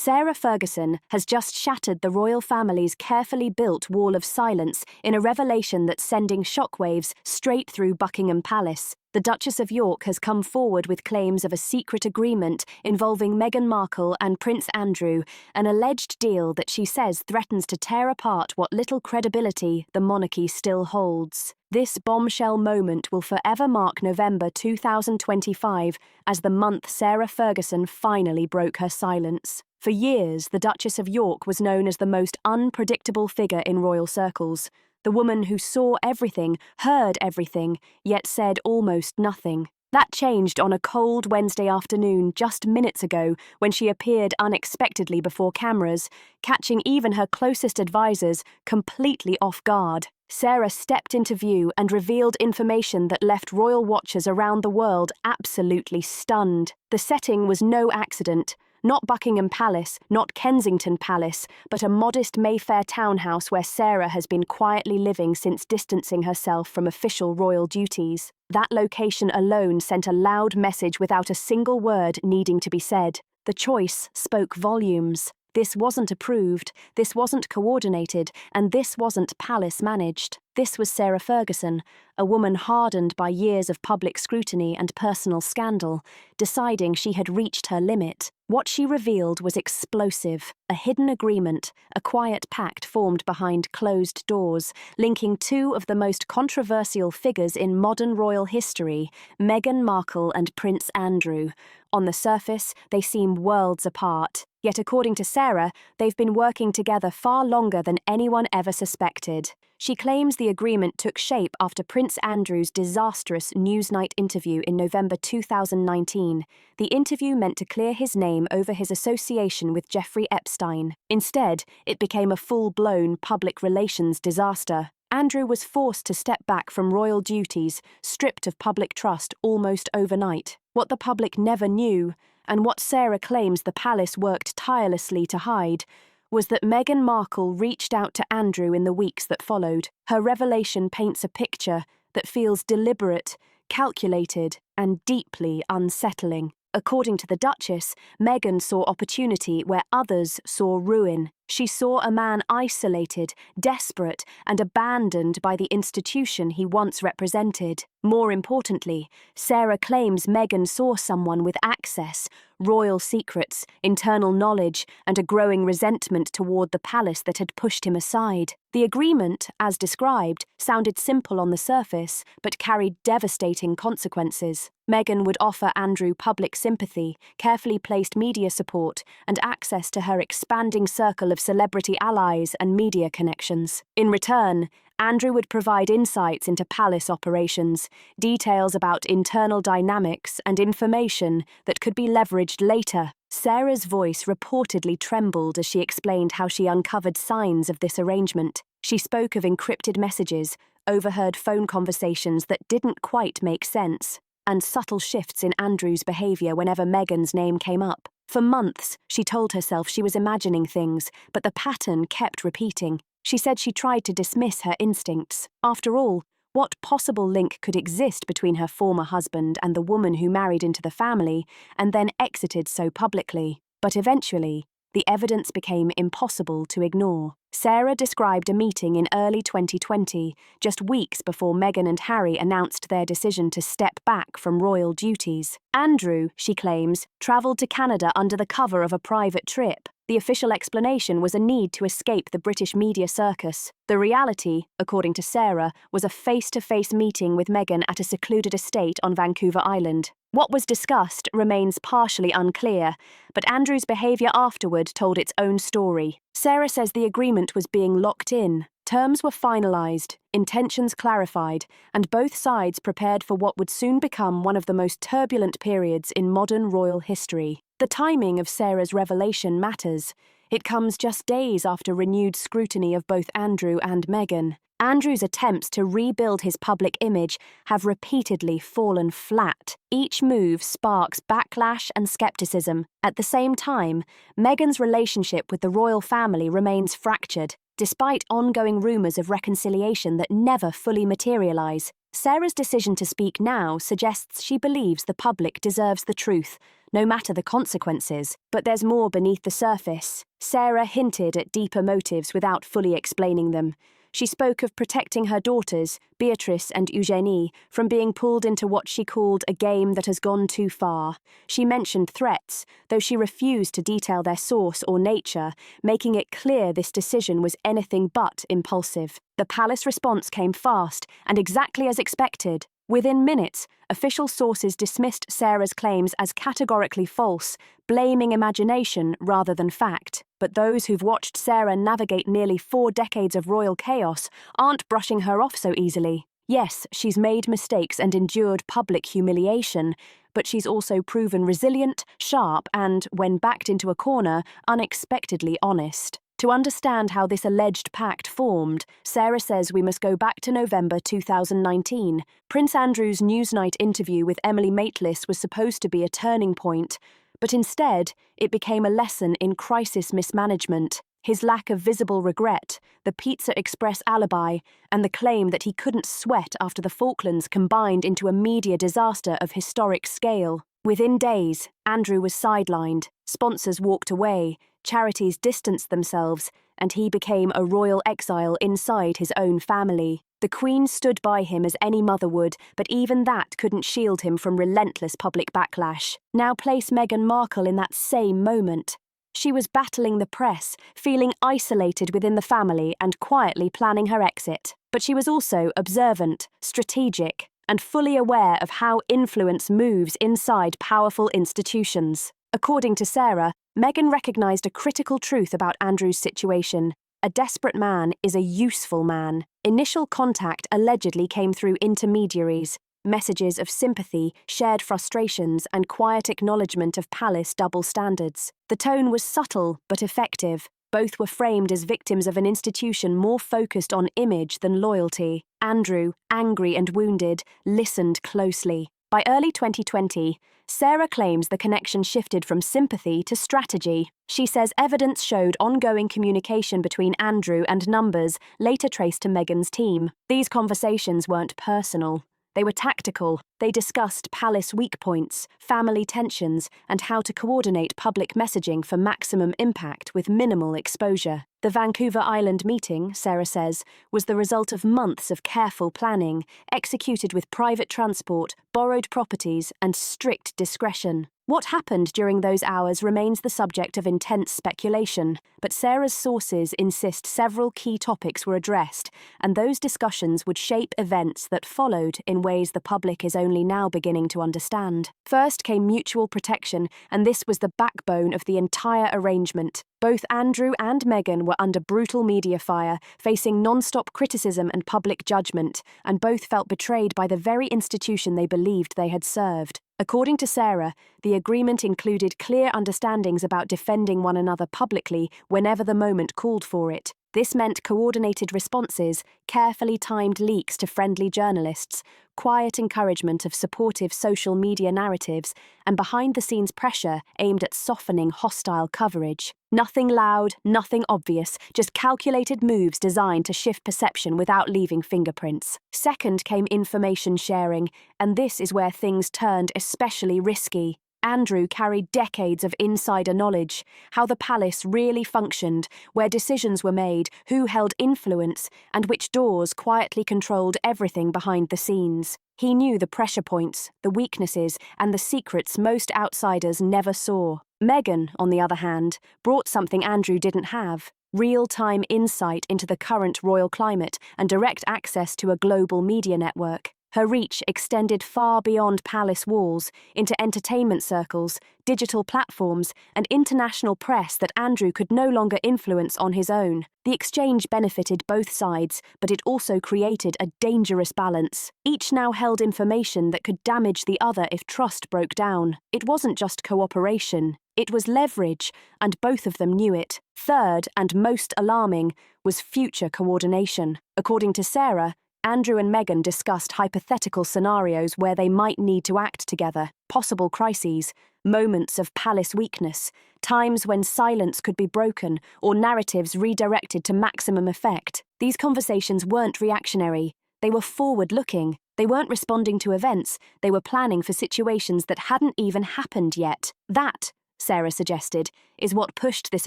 Sarah Ferguson has just shattered the royal family's carefully built wall of silence in a revelation that's sending shockwaves straight through Buckingham Palace. The Duchess of York has come forward with claims of a secret agreement involving Meghan Markle and Prince Andrew, an alleged deal that she says threatens to tear apart what little credibility the monarchy still holds. This bombshell moment will forever mark November 2025 as the month Sarah Ferguson finally broke her silence. For years, the Duchess of York was known as the most unpredictable figure in royal circles. The woman who saw everything, heard everything, yet said almost nothing. That changed on a cold Wednesday afternoon just minutes ago when she appeared unexpectedly before cameras, catching even her closest advisors completely off guard. Sarah stepped into view and revealed information that left royal watchers around the world absolutely stunned. The setting was no accident. Not Buckingham Palace, not Kensington Palace, but a modest Mayfair townhouse where Sarah has been quietly living since distancing herself from official royal duties. That location alone sent a loud message without a single word needing to be said. The choice spoke volumes. This wasn't approved, this wasn't coordinated, and this wasn't palace managed. This was Sarah Ferguson, a woman hardened by years of public scrutiny and personal scandal, deciding she had reached her limit. What she revealed was explosive, a hidden agreement, a quiet pact formed behind closed doors, linking two of the most controversial figures in modern royal history, Meghan Markle and Prince Andrew. On the surface, they seem worlds apart. Yet according to Sarah, they've been working together far longer than anyone ever suspected. She claims the agreement took shape after Prince Andrew's disastrous Newsnight interview in November 2019. The interview meant to clear his name over his association with Jeffrey Epstein. Instead, it became a full-blown public relations disaster. Andrew was forced to step back from royal duties, stripped of public trust almost overnight. What the public never knew, and what Sarah claims the palace worked tirelessly to hide, was that Meghan Markle reached out to Andrew in the weeks that followed. Her revelation paints a picture that feels deliberate, calculated, and deeply unsettling. According to the Duchess, Meghan saw opportunity where others saw ruin. She saw a man isolated, desperate, and abandoned by the institution he once represented. More importantly, Sarah claims Meghan saw someone with access, royal secrets, internal knowledge, and a growing resentment toward the palace that had pushed him aside. The agreement, as described, sounded simple on the surface, but carried devastating consequences. Meghan would offer Andrew public sympathy, carefully placed media support, and access to her expanding circle of celebrity allies and media connections. In return, Andrew would provide insights into palace operations, details about internal dynamics, and information that could be leveraged later. Sarah's voice reportedly trembled as she explained how she uncovered signs of this arrangement. She spoke of encrypted messages, overheard phone conversations that didn't quite make sense, and subtle shifts in Andrew's behavior whenever Meghan's name came up. For months, she told herself she was imagining things, but the pattern kept repeating. She said she tried to dismiss her instincts. After all, what possible link could exist between her former husband and the woman who married into the family and then exited so publicly? But eventually, the evidence became impossible to ignore. Sarah described a meeting in early 2020, just weeks before Meghan and Harry announced their decision to step back from royal duties. Andrew, she claims, travelled to Canada under the cover of a private trip. The official explanation was a need to escape the British media circus. The reality, according to Sarah, was a face-to-face meeting with Meghan at a secluded estate on Vancouver Island. What was discussed remains partially unclear, but Andrew's behaviour afterward told its own story. Sarah says the agreement was being locked in. Terms were finalised, intentions clarified, and both sides prepared for what would soon become one of the most turbulent periods in modern royal history. The timing of Sarah's revelation matters. It comes just days after renewed scrutiny of both Andrew and Meghan. Andrew's attempts to rebuild his public image have repeatedly fallen flat. Each move sparks backlash and skepticism. At the same time, Meghan's relationship with the royal family remains fractured, despite ongoing rumours of reconciliation that never fully materialise. Sarah's decision to speak now suggests she believes the public deserves the truth, no matter the consequences. But there's more beneath the surface. Sarah hinted at deeper motives without fully explaining them. She spoke of protecting her daughters, Beatrice and Eugenie, from being pulled into what she called a game that has gone too far. She mentioned threats, though she refused to detail their source or nature, making it clear this decision was anything but impulsive. The palace response came fast and exactly as expected. Within minutes, official sources dismissed Sarah's claims as categorically false, blaming imagination rather than fact. But those who've watched Sarah navigate nearly 4 decades of royal chaos aren't brushing her off so easily. Yes, she's made mistakes and endured public humiliation, but she's also proven resilient, sharp, and, when backed into a corner, unexpectedly honest. To understand how this alleged pact formed, Sarah says we must go back to November 2019. Prince Andrew's Newsnight interview with Emily Maitlis was supposed to be a turning point, but instead, it became a lesson in crisis mismanagement. His lack of visible regret, the Pizza Express alibi, and the claim that he couldn't sweat after the Falklands combined into a media disaster of historic scale. Within days, Andrew was sidelined, sponsors walked away, charities distanced themselves, and he became a royal exile inside his own family. The Queen stood by him as any mother would, but even that couldn't shield him from relentless public backlash. Now place Meghan Markle in that same moment. She was battling the press, feeling isolated within the family and quietly planning her exit. But she was also observant, strategic, and fully aware of how influence moves inside powerful institutions. According to Sarah, Meghan recognised a critical truth about Andrew's situation. A desperate man is a useful man. Initial contact allegedly came through intermediaries, messages of sympathy, shared frustrations, and quiet acknowledgement of palace double standards. The tone was subtle but effective. Both were framed as victims of an institution more focused on image than loyalty. Andrew, angry and wounded, listened closely. By early 2020, Sarah claims the connection shifted from sympathy to strategy. She says evidence showed ongoing communication between Andrew and numbers later traced to Meghan's team. These conversations weren't personal. They were tactical. They discussed palace weak points, family tensions, and how to coordinate public messaging for maximum impact with minimal exposure. The Vancouver Island meeting, Sarah says, was the result of months of careful planning, executed with private transport, borrowed properties, and strict discretion. What happened during those hours remains the subject of intense speculation, but Sarah's sources insist several key topics were addressed, and those discussions would shape events that followed in ways the public is only now beginning to understand. First came mutual protection, and this was the backbone of the entire arrangement. Both Andrew and Meghan were under brutal media fire, facing non-stop criticism and public judgment, and both felt betrayed by the very institution they believed they had served. According to Sarah, the agreement included clear understandings about defending one another publicly whenever the moment called for it. This meant coordinated responses, carefully timed leaks to friendly journalists, quiet encouragement of supportive social media narratives, and behind-the-scenes pressure aimed at softening hostile coverage. Nothing loud, nothing obvious, just calculated moves designed to shift perception without leaving fingerprints. Second came information sharing, and this is where things turned especially risky. Andrew carried decades of insider knowledge, how the palace really functioned, where decisions were made, who held influence, and which doors quietly controlled everything behind the scenes. He knew the pressure points, the weaknesses, and the secrets most outsiders never saw. Meghan, on the other hand, brought something Andrew didn't have: real-time insight into the current royal climate and direct access to a global media network. Her reach extended far beyond palace walls, into entertainment circles, digital platforms, and international press that Andrew could no longer influence on his own. The exchange benefited both sides, but it also created a dangerous balance. Each now held information that could damage the other if trust broke down. It wasn't just cooperation, it was leverage, and both of them knew it. Third, and most alarming, was future coordination. According to Sarah, Andrew and Meghan discussed hypothetical scenarios where they might need to act together, possible crises, moments of palace weakness, times when silence could be broken or narratives redirected to maximum effect. These conversations weren't reactionary. They were forward-looking. They weren't responding to events, they were planning for situations that hadn't even happened yet. That, Sarah suggested, is what pushed this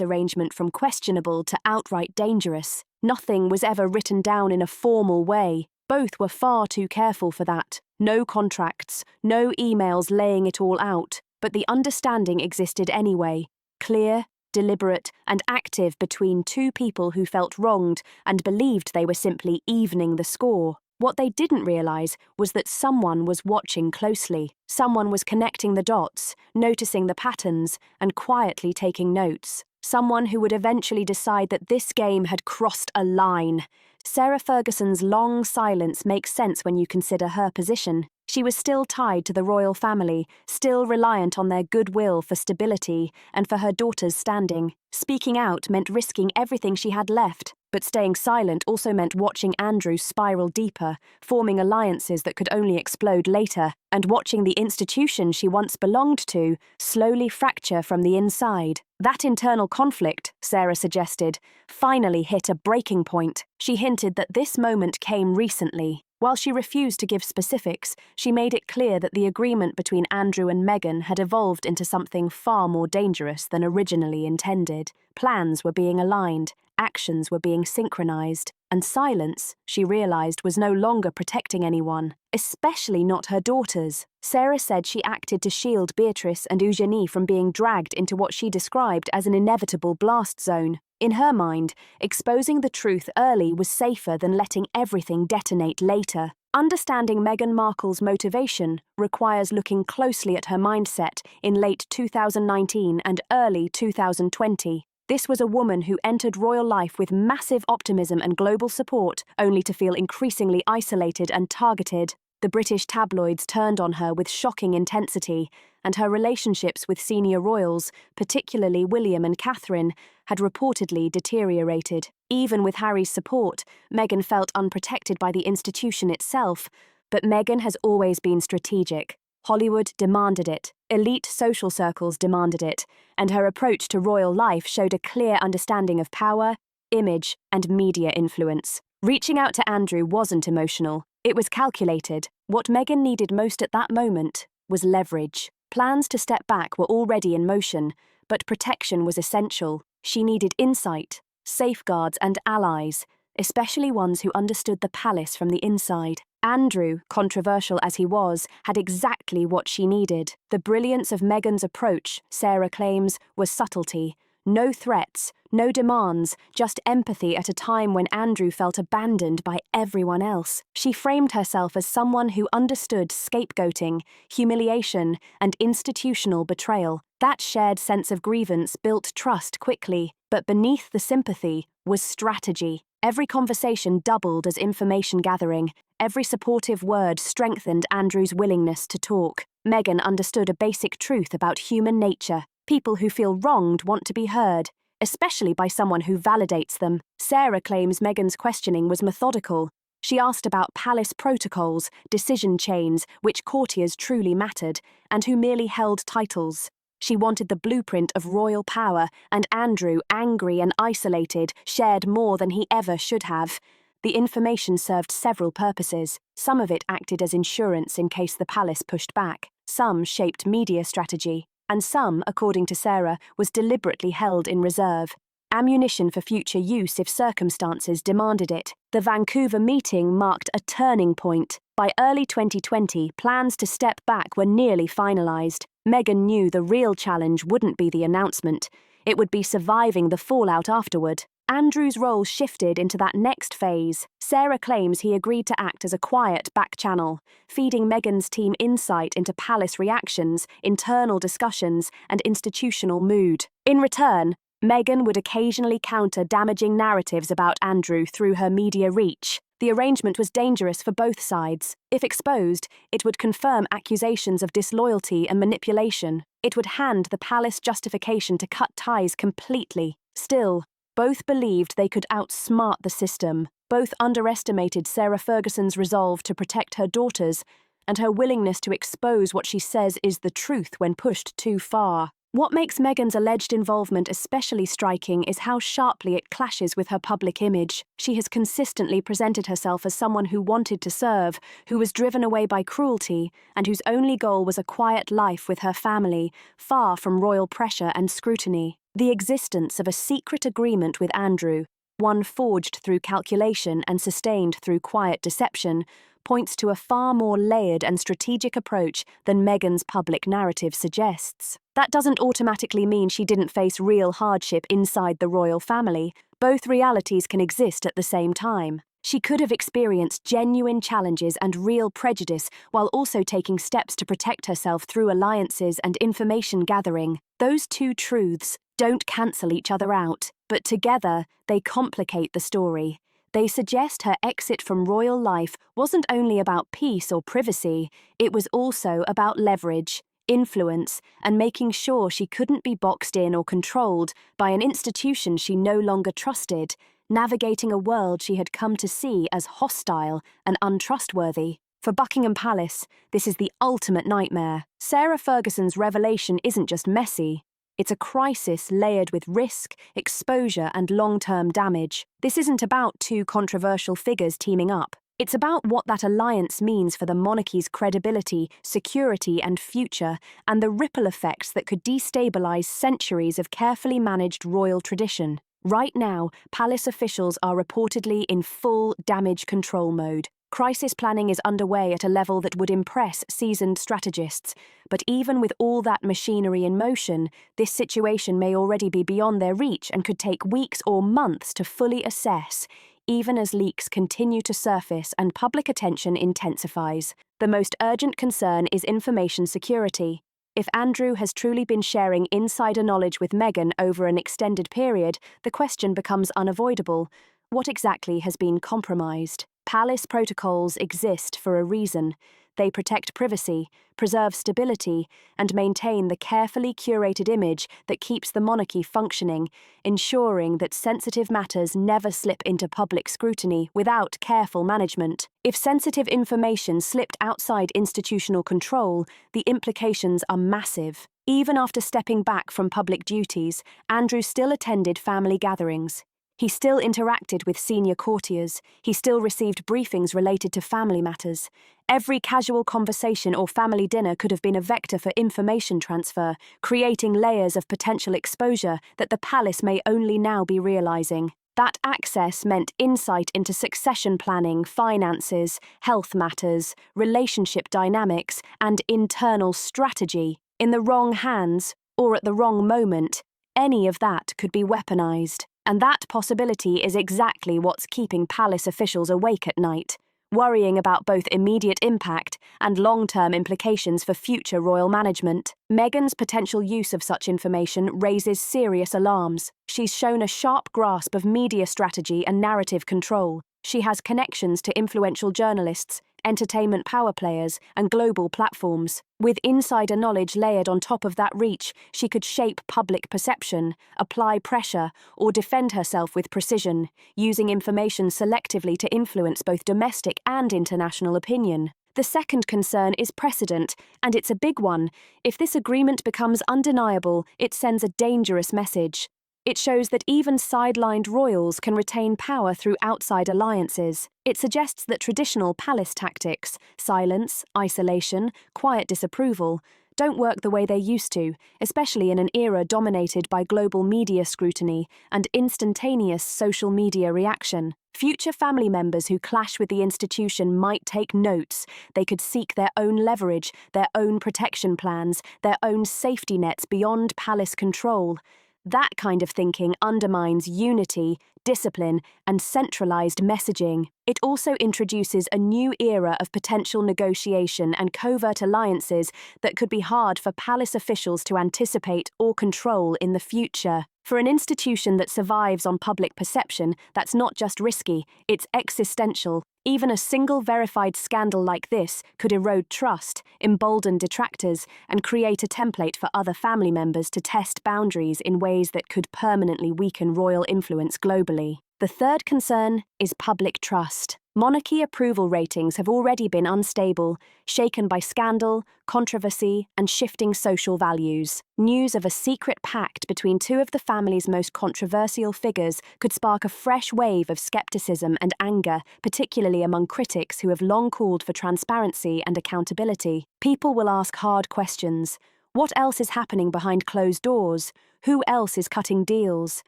arrangement from questionable to outright dangerous. Nothing was ever written down in a formal way. Both were far too careful for that. No contracts, no emails laying it all out. But the understanding existed anyway. Clear, deliberate, and active between two people who felt wronged and believed they were simply evening the score. What they didn't realize was that someone was watching closely. Someone was connecting the dots, noticing the patterns, and quietly taking notes. Someone who would eventually decide that this game had crossed a line. Sarah Ferguson's long silence makes sense when you consider her position. She was still tied to the royal family, still reliant on their goodwill for stability and for her daughter's standing. Speaking out meant risking everything she had left, but staying silent also meant watching Andrew spiral deeper, forming alliances that could only explode later, and watching the institution she once belonged to slowly fracture from the inside. That internal conflict, Sarah suggested, finally hit a breaking point. She hinted that this moment came recently. While she refused to give specifics, she made it clear that the agreement between Andrew and Meghan had evolved into something far more dangerous than originally intended. Plans were being aligned, actions were being synchronized, and silence, she realized, was no longer protecting anyone, especially not her daughters. Sarah said she acted to shield Beatrice and Eugenie from being dragged into what she described as an inevitable blast zone. In her mind, exposing the truth early was safer than letting everything detonate later. Understanding Meghan Markle's motivation requires looking closely at her mindset in late 2019 and early 2020. This was a woman who entered royal life with massive optimism and global support, only to feel increasingly isolated and targeted. The British tabloids turned on her with shocking intensity, and her relationships with senior royals, particularly William and Catherine, had reportedly deteriorated. Even with Harry's support, Meghan felt unprotected by the institution itself. But Meghan has always been strategic. Hollywood demanded it, elite social circles demanded it, and her approach to royal life showed a clear understanding of power, image, and media influence. Reaching out to Andrew wasn't emotional. It was calculated. What Meghan needed most at that moment was leverage. Plans to step back were already in motion, but protection was essential. She needed insight, safeguards, and allies, especially ones who understood the palace from the inside. Andrew, controversial as he was, had exactly what she needed. The brilliance of Meghan's approach, Sarah claims, was subtlety. No threats, no demands, just empathy at a time when Andrew felt abandoned by everyone else. She framed herself as someone who understood scapegoating, humiliation, and institutional betrayal. That shared sense of grievance built trust quickly, but beneath the sympathy was strategy. Every conversation doubled as information gathering. Every supportive word strengthened Andrew's willingness to talk. Meghan understood a basic truth about human nature. People who feel wronged want to be heard, especially by someone who validates them. Sarah claims Meghan's questioning was methodical. She asked about palace protocols, decision chains, which courtiers truly mattered, and who merely held titles. She wanted the blueprint of royal power, and Andrew, angry and isolated, shared more than he ever should have. The information served several purposes. Some of it acted as insurance in case the palace pushed back. Some shaped media strategy. And some, according to Sarah, was deliberately held in reserve. Ammunition for future use if circumstances demanded it. The Vancouver meeting marked a turning point. By early 2020, plans to step back were nearly finalized. Meghan knew the real challenge wouldn't be the announcement. It would be surviving the fallout afterward. Andrew's role shifted into that next phase. Sarah claims he agreed to act as a quiet back channel, feeding Meghan's team insight into palace reactions, internal discussions, and institutional mood. In return, Meghan would occasionally counter damaging narratives about Andrew through her media reach. The arrangement was dangerous for both sides. If exposed, it would confirm accusations of disloyalty and manipulation. It would hand the palace justification to cut ties completely. Still, both believed they could outsmart the system. Both underestimated Sarah Ferguson's resolve to protect her daughters and her willingness to expose what she says is the truth when pushed too far. What makes Meghan's alleged involvement especially striking is how sharply it clashes with her public image. She has consistently presented herself as someone who wanted to serve, who was driven away by cruelty, and whose only goal was a quiet life with her family, far from royal pressure and scrutiny. The existence of a secret agreement with Andrew, one forged through calculation and sustained through quiet deception, points to a far more layered and strategic approach than Meghan's public narrative suggests. That doesn't automatically mean she didn't face real hardship inside the royal family. Both realities can exist at the same time. She could have experienced genuine challenges and real prejudice while also taking steps to protect herself through alliances and information gathering. Those two truths don't cancel each other out, but together they complicate the story. They suggest her exit from royal life wasn't only about peace or privacy, it was also about leverage, influence, and making sure she couldn't be boxed in or controlled by an institution she no longer trusted, navigating a world she had come to see as hostile and untrustworthy. For Buckingham Palace, this is the ultimate nightmare. Sarah Ferguson's revelation isn't just messy. It's a crisis layered with risk, exposure, and long-term damage. This isn't about two controversial figures teaming up. It's about what that alliance means for the monarchy's credibility, security, and future, and the ripple effects that could destabilize centuries of carefully managed royal tradition. Right now, palace officials are reportedly in full damage control mode. Crisis planning is underway at a level that would impress seasoned strategists, but even with all that machinery in motion, this situation may already be beyond their reach and could take weeks or months to fully assess, even as leaks continue to surface and public attention intensifies. The most urgent concern is information security. If Andrew has truly been sharing insider knowledge with Meghan over an extended period, the question becomes unavoidable. What exactly has been compromised? Palace protocols exist for a reason. They protect privacy, preserve stability, and maintain the carefully curated image that keeps the monarchy functioning, ensuring that sensitive matters never slip into public scrutiny without careful management. If sensitive information slipped outside institutional control, the implications are massive. Even after stepping back from public duties, Andrew still attended family gatherings. He still interacted with senior courtiers. He still received briefings related to family matters. Every casual conversation or family dinner could have been a vector for information transfer, creating layers of potential exposure that the palace may only now be realizing. That access meant insight into succession planning, finances, health matters, relationship dynamics, and internal strategy. In the wrong hands, or at the wrong moment, any of that could be weaponized. And that possibility is exactly what's keeping palace officials awake at night, worrying about both immediate impact and long-term implications for future royal management. Meghan's potential use of such information raises serious alarms. She's shown a sharp grasp of media strategy and narrative control. She has connections to influential journalists, entertainment power players, and global platforms. With insider knowledge layered on top of that reach, she could shape public perception, apply pressure, or defend herself with precision, using information selectively to influence both domestic and international opinion. The second concern is precedent, and it's a big one. If this agreement becomes undeniable, it sends a dangerous message. It shows that even sidelined royals can retain power through outside alliances. It suggests that traditional palace tactics, silence, isolation, quiet disapproval, don't work the way they used to, especially in an era dominated by global media scrutiny and instantaneous social media reaction. Future family members who clash with the institution might take notes. They could seek their own leverage, their own protection plans, their own safety nets beyond palace control. That kind of thinking undermines unity, discipline, and centralized messaging. It also introduces a new era of potential negotiation and covert alliances that could be hard for palace officials to anticipate or control in the future. For an institution that survives on public perception, that's not just risky, it's existential. Even a single verified scandal like this could erode trust, embolden detractors, and create a template for other family members to test boundaries in ways that could permanently weaken royal influence globally. The third concern is public trust. Monarchy approval ratings have already been unstable, shaken by scandal, controversy, and shifting social values. News of a secret pact between two of the family's most controversial figures could spark a fresh wave of skepticism and anger, particularly among critics who have long called for transparency and accountability. People will ask hard questions. What else is happening behind closed doors? Who else is cutting deals?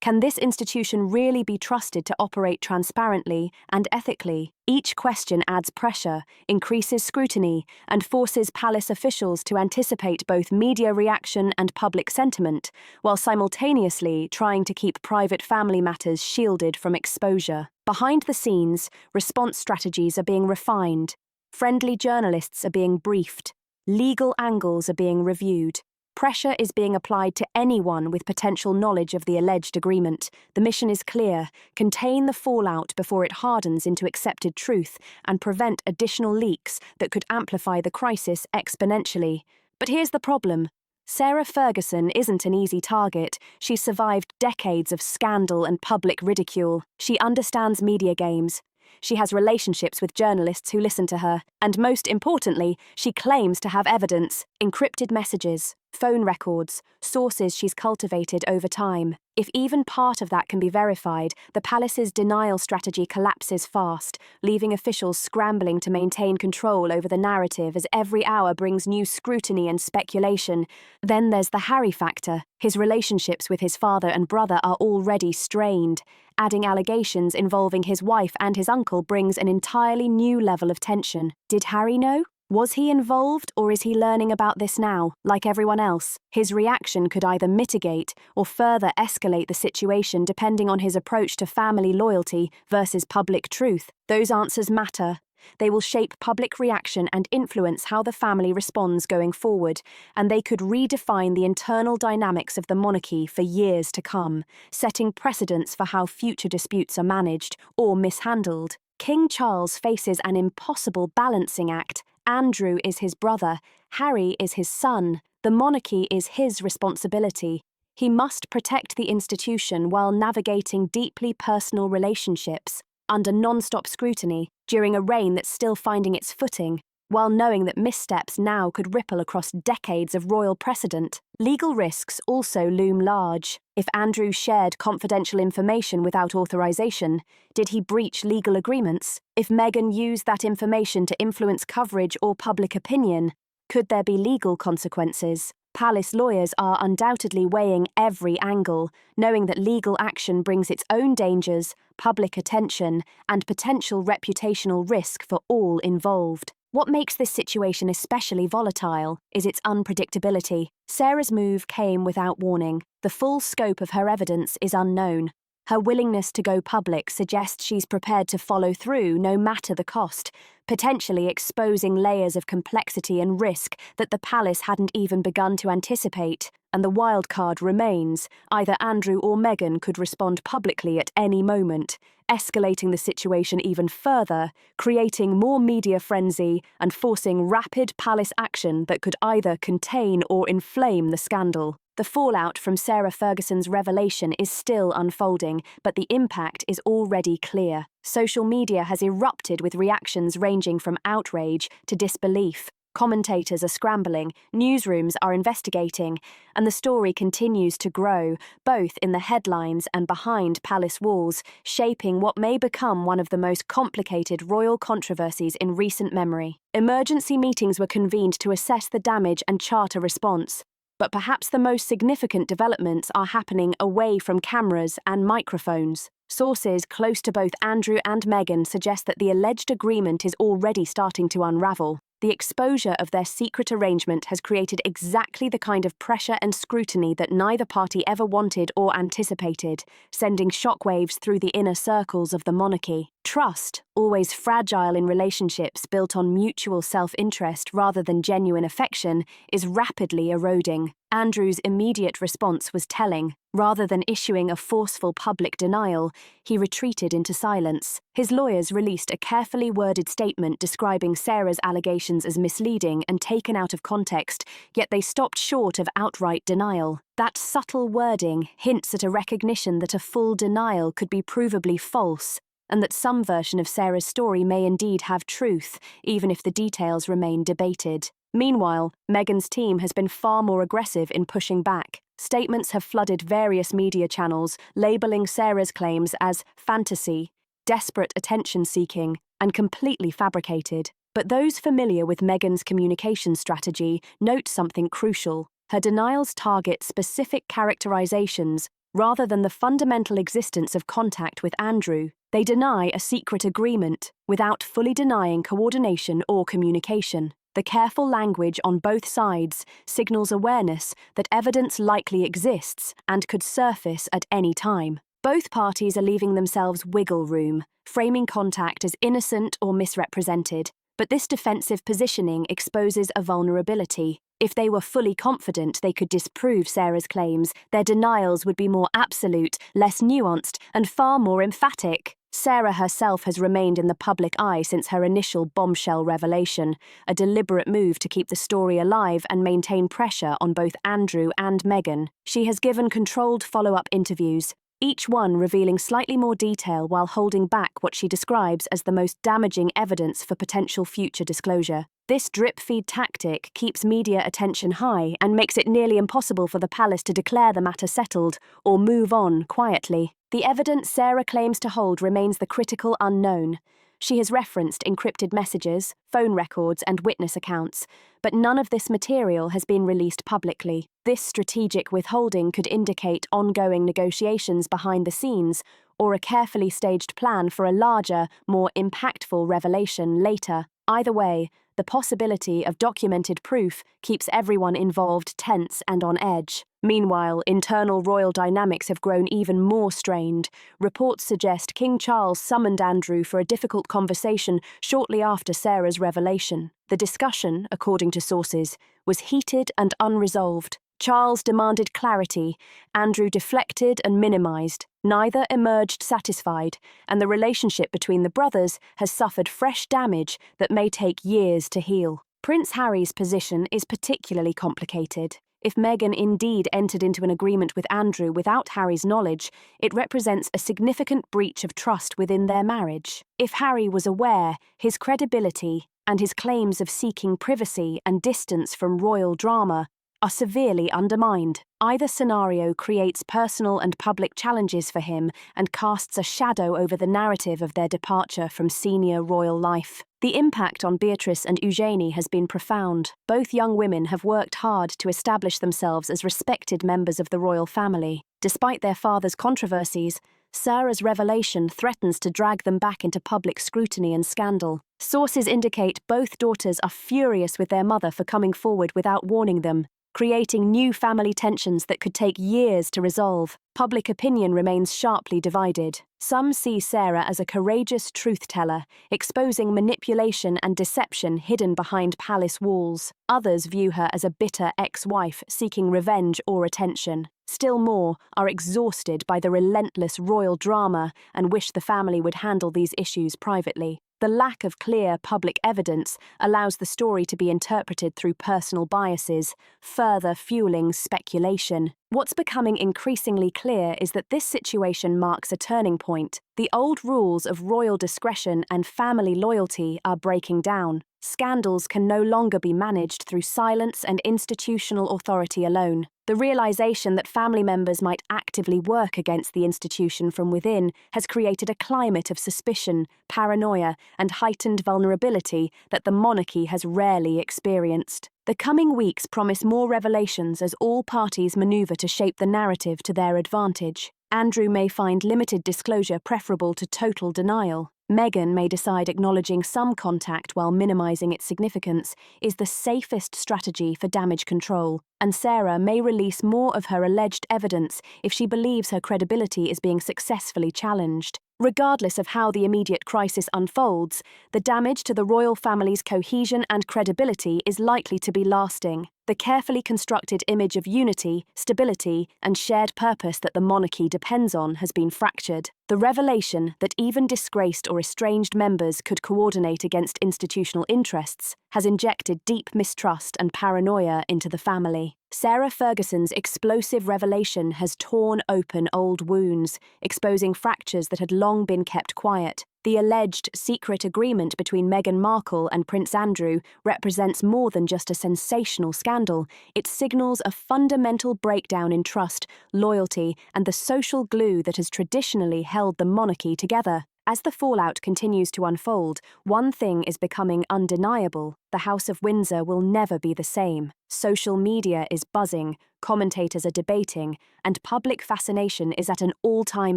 Can this institution really be trusted to operate transparently and ethically? Each question adds pressure, increases scrutiny, and forces palace officials to anticipate both media reaction and public sentiment, while simultaneously trying to keep private family matters shielded from exposure. Behind the scenes, response strategies are being refined. Friendly journalists are being briefed. Legal angles are being reviewed. Pressure is being applied to anyone with potential knowledge of the alleged agreement. The mission is clear: contain the fallout before it hardens into accepted truth and prevent additional leaks that could amplify the crisis exponentially. But here's the problem. Sarah Ferguson isn't an easy target. She's survived decades of scandal and public ridicule. She understands media games. She has relationships with journalists who listen to her, and most importantly, she claims to have evidence, encrypted messages, phone records, sources she's cultivated over time. If even part of that can be verified, the palace's denial strategy collapses fast, leaving officials scrambling to maintain control over the narrative as every hour brings new scrutiny and speculation. Then there's the Harry factor. His relationships with his father and brother are already strained. Adding allegations involving his wife and his uncle brings an entirely new level of tension. Did Harry know? Was he involved, or is he learning about this now, like everyone else? His reaction could either mitigate or further escalate the situation depending on his approach to family loyalty versus public truth. Those answers matter. They will shape public reaction and influence how the family responds going forward, and they could redefine the internal dynamics of the monarchy for years to come, setting precedents for how future disputes are managed or mishandled. King Charles faces an impossible balancing act. Andrew is his brother, Harry is his son. The monarchy is his responsibility. He must protect the institution while navigating deeply personal relationships, under non-stop scrutiny, during a reign that's still finding its footing, while knowing that missteps now could ripple across decades of royal precedent. Legal risks also loom large. If Andrew shared confidential information without authorization, did he breach legal agreements? If Meghan used that information to influence coverage or public opinion, could there be legal consequences? Palace lawyers are undoubtedly weighing every angle, knowing that legal action brings its own dangers, public attention, and potential reputational risk for all involved. What makes this situation especially volatile is its unpredictability. Sarah's move came without warning. The full scope of her evidence is unknown. Her willingness to go public suggests she's prepared to follow through no matter the cost, potentially exposing layers of complexity and risk that the palace hadn't even begun to anticipate. And the wild card remains: either Andrew or Meghan could respond publicly at any moment, escalating the situation even further, creating more media frenzy and forcing rapid palace action that could either contain or inflame the scandal. The fallout from Sarah Ferguson's revelation is still unfolding, but the impact is already clear. Social media has erupted with reactions ranging from outrage to disbelief. Commentators are scrambling, newsrooms are investigating, and the story continues to grow, both in the headlines and behind palace walls, shaping what may become one of the most complicated royal controversies in recent memory. Emergency meetings were convened to assess the damage and chart a response. But perhaps the most significant developments are happening away from cameras and microphones. Sources close to both Andrew and Meghan suggest that the alleged agreement is already starting to unravel. The exposure of their secret arrangement has created exactly the kind of pressure and scrutiny that neither party ever wanted or anticipated, sending shockwaves through the inner circles of the monarchy. Trust, always fragile in relationships built on mutual self-interest rather than genuine affection, is rapidly eroding. Andrew's immediate response was telling. Rather than issuing a forceful public denial, he retreated into silence. His lawyers released a carefully worded statement describing Sarah's allegations as misleading and taken out of context, yet they stopped short of outright denial. That subtle wording hints at a recognition that a full denial could be provably false. and that some version of Sarah's story may indeed have truth, even if the details remain debated. Meanwhile, Meghan's team has been far more aggressive in pushing back. Statements have flooded various media channels, labeling Sarah's claims as fantasy, desperate attention-seeking, and completely fabricated. But those familiar with Meghan's communication strategy note something crucial. Her denials target specific characterizations rather than the fundamental existence of contact with Andrew. They deny a secret agreement without fully denying coordination or communication. The careful language on both sides signals awareness that evidence likely exists and could surface at any time. Both parties are leaving themselves wiggle room, framing contact as innocent or misrepresented. But this defensive positioning exposes a vulnerability. If they were fully confident they could disprove Sarah's claims, their denials would be more absolute, less nuanced, and far more emphatic. Sarah herself has remained in the public eye since her initial bombshell revelation, a deliberate move to keep the story alive and maintain pressure on both Andrew and Meghan. She has given controlled follow-up interviews, each one revealing slightly more detail while holding back what she describes as the most damaging evidence for potential future disclosure. This drip-feed tactic keeps media attention high and makes it nearly impossible for the palace to declare the matter settled or move on quietly. The evidence Sarah claims to hold remains the critical unknown. She has referenced encrypted messages, phone records, and witness accounts, but none of this material has been released publicly. This strategic withholding could indicate ongoing negotiations behind the scenes or a carefully staged plan for a larger, more impactful revelation later. Either way, the possibility of documented proof keeps everyone involved tense and on edge. Meanwhile, internal royal dynamics have grown even more strained. Reports suggest King Charles summoned Andrew for a difficult conversation shortly after Sarah's revelation. The discussion, according to sources, was heated and unresolved. Charles demanded clarity, Andrew deflected and minimized. Neither emerged satisfied, and the relationship between the brothers has suffered fresh damage that may take years to heal. Prince Harry's position is particularly complicated. If Meghan indeed entered into an agreement with Andrew without Harry's knowledge, it represents a significant breach of trust within their marriage. If Harry was aware, his credibility and his claims of seeking privacy and distance from royal drama are severely undermined. Either scenario creates personal and public challenges for him and casts a shadow over the narrative of their departure from senior royal life. The impact on Beatrice and Eugenie has been profound. Both young women have worked hard to establish themselves as respected members of the royal family. Despite their father's controversies, Sarah's revelation threatens to drag them back into public scrutiny and scandal. Sources indicate both daughters are furious with their mother for coming forward without warning them, creating new family tensions that could take years to resolve. Public opinion remains sharply divided. Some see Sarah as a courageous truth-teller, exposing manipulation and deception hidden behind palace walls. Others view her as a bitter ex-wife seeking revenge or attention. Still more are exhausted by the relentless royal drama and wish the family would handle these issues privately. The lack of clear public evidence allows the story to be interpreted through personal biases, further fueling speculation. What's becoming increasingly clear is that this situation marks a turning point. The old rules of royal discretion and family loyalty are breaking down. Scandals can no longer be managed through silence and institutional authority alone. The realization that family members might actively work against the institution from within has created a climate of suspicion, paranoia, and heightened vulnerability that the monarchy has rarely experienced. The coming weeks promise more revelations as all parties maneuver to shape the narrative to their advantage. Andrew may find limited disclosure preferable to total denial. Meghan may decide acknowledging some contact while minimizing its significance is the safest strategy for damage control, and Sarah may release more of her alleged evidence if she believes her credibility is being successfully challenged. Regardless of how the immediate crisis unfolds, the damage to the royal family's cohesion and credibility is likely to be lasting. The carefully constructed image of unity, stability, and shared purpose that the monarchy depends on has been fractured. The revelation that even disgraced or estranged members could coordinate against institutional interests has injected deep mistrust and paranoia into the family. Sarah Ferguson's explosive revelation has torn open old wounds, exposing fractures that had long been kept quiet. The alleged secret agreement between Meghan Markle and Prince Andrew represents more than just a sensational scandal. It signals a fundamental breakdown in trust, loyalty, and the social glue that has traditionally held the monarchy together. As the fallout continues to unfold, one thing is becoming undeniable: the House of Windsor will never be the same. Social media is buzzing, commentators are debating, and public fascination is at an all-time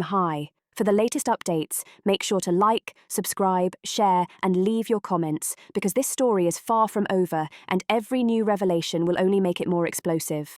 high. For the latest updates, make sure to like, subscribe, share, and leave your comments, because this story is far from over, and every new revelation will only make it more explosive.